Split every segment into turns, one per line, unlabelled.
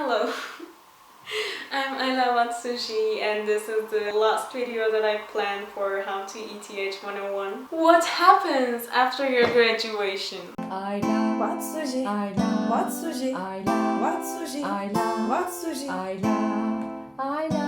Hello, I'm Ayla Matsushi and this is the last video that I planned for How to ETH 101. What happens after your graduation?
Ayla Matsushi, Ayla Matsushi, Ayla Matsushi, Ayla Matsushi, Ayla.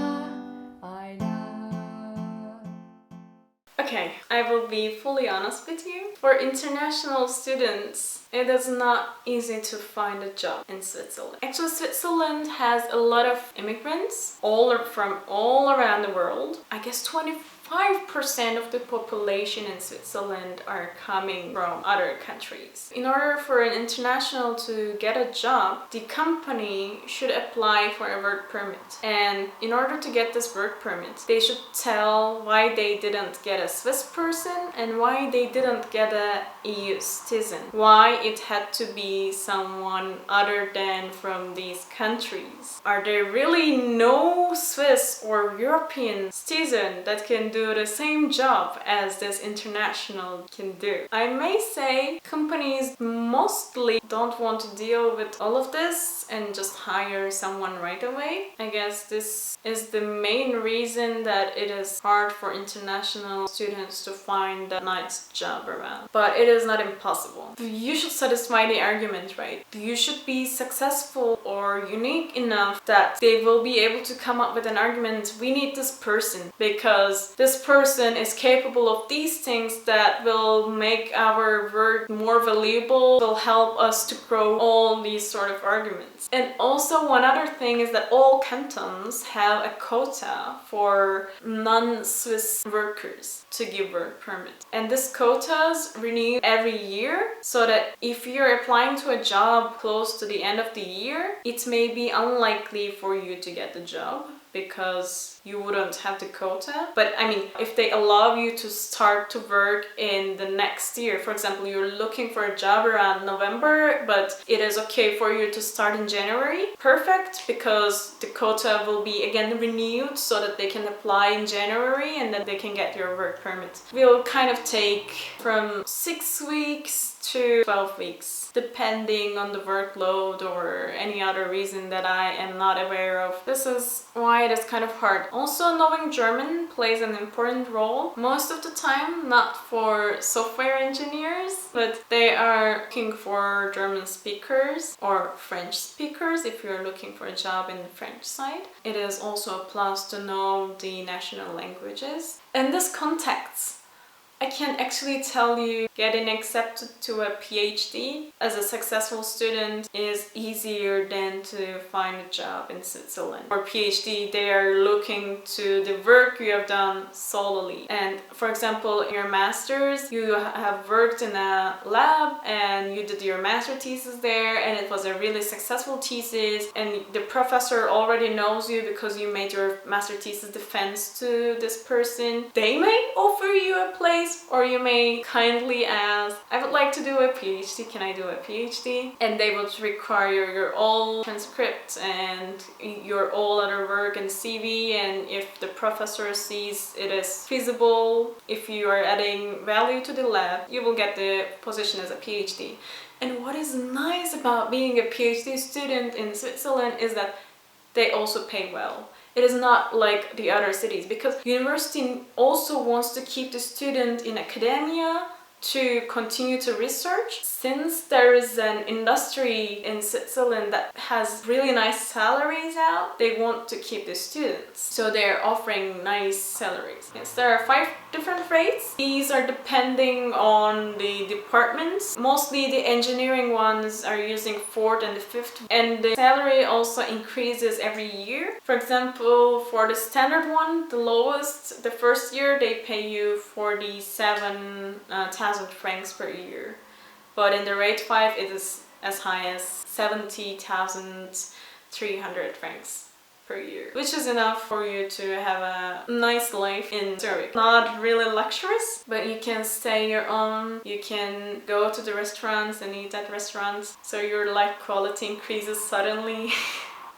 Okay, I will be fully honest with you. For international students, it is not easy to find a job in Switzerland. Actually, Switzerland has a lot of immigrants from all around the world. I guess 25% of the population in Switzerland are coming from other countries. In order for an international to get a job, the company should apply for a work permit. And in order to get this work permit, they should tell why they didn't get a Swiss person and why they didn't get a EU citizen. Why it had to be someone other than from these countries. Are there really no Swiss or European citizen that can do the same job as this international can do? I may say companies mostly don't want to deal with all of this and just hire someone right away. I guess this is the main reason that it is hard for international students to find a nice job around. But it is not impossible. You should satisfy the argument, right? You should be successful or unique enough that they will be able to come up with an argument. We need this person because this person is capable of these things that will make our work more valuable, will help us to grow, all these sort of arguments. And also one other thing is that all cantons have a quota for non-Swiss workers to give work permits. And this quotas renew every year, so that if you're applying to a job close to the end of the year, it may be unlikely for you to get the job because you wouldn't have the quota. But I mean, if they allow you to start to work in the next year, for example, you're looking for a job around November, but it is okay for you to start in January, perfect, because the quota will be again renewed so that they can apply in January and then they can get your work permit. Will kind of take from 6 weeks to 12 weeks, depending on the workload or any other reason that I am not aware of. This is why it is kind of hard. Also, knowing German plays an important role. Most of the time, not for software engineers, but they are looking for German speakers or French speakers if you're looking for a job in the French side. It is also a plus to know the national languages. In this context, I can actually tell you getting accepted to a PhD as a successful student is easier than to find a job in Switzerland. For PhD, they are looking to the work you have done solely. And for example, in your master's, you have worked in a lab and you did your master thesis there and it was a really successful thesis and the professor already knows you because you made your master thesis defense to this person. They may offer you a place, or you may kindly ask, I would like to do a PhD, can I do a PhD? And they would require your all transcript and your all other work and CV, and if the professor sees it is feasible, if you are adding value to the lab, you will get the position as a PhD. And what is nice about being a PhD student in Switzerland is that they also pay well. It is not like the other cities because university also wants to keep the student in academia to continue to research. Since there is an industry in Switzerland that has really nice salaries out, they want to keep the students. So they're offering nice salaries. Yes, there are 5 different rates. These are depending on the departments. Mostly the engineering ones are using 4th and the 5th. And the salary also increases every year. For example, for the standard one, the lowest, the first year they pay you 47,000 francs per year. But in the rate 5, it is as high as 70,300 francs per year, which is enough for you to have a nice life in Zurich. Not really luxurious, but you can stay your own, you can go to the restaurants and eat at restaurants, so your life quality increases suddenly.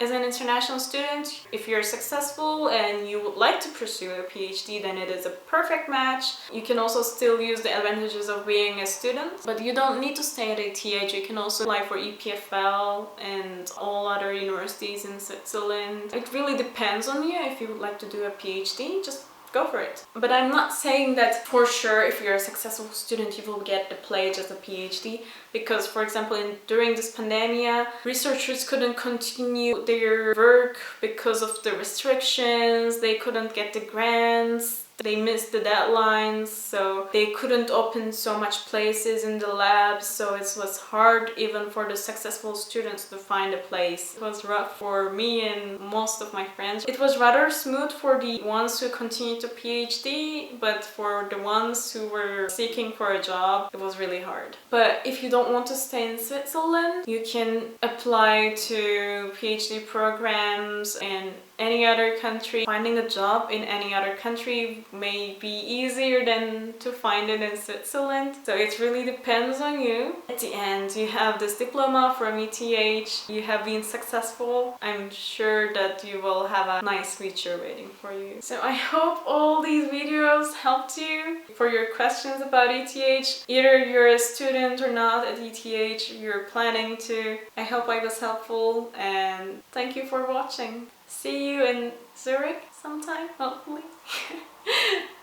As an international student, if you're successful and you would like to pursue a PhD, then it is a perfect match. You can also still use the advantages of being a student, but you don't need to stay at ETH. You can also apply for EPFL and all other universities in Switzerland. It really depends on you. If you would like to do a PhD, just go for it. But I'm not saying that for sure if you're a successful student you will get the pledge as a PhD, because for example during this pandemic researchers couldn't continue their work because of the restrictions, they couldn't get the grants, they missed the deadlines, so they couldn't open so much places in the labs, so it was hard even for the successful students to find a place. It was rough for me and most of my friends. It was rather smooth for the ones who continued to PhD, but for the ones who were seeking for a job, it was really hard. But if you don't want to stay in Switzerland, you can apply to PhD programs in any other country. Finding a job in any other country may be easier than to find it in Switzerland, so it really depends on you. At the end, you have this diploma from ETH, you have been successful. I'm sure that you will have a nice future waiting for you. So I hope all these videos helped you. For your questions about ETH, either you're a student or not at ETH, you're planning to, I hope I was helpful, and thank you for watching. See you in Zurich sometime, hopefully.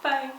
Bye.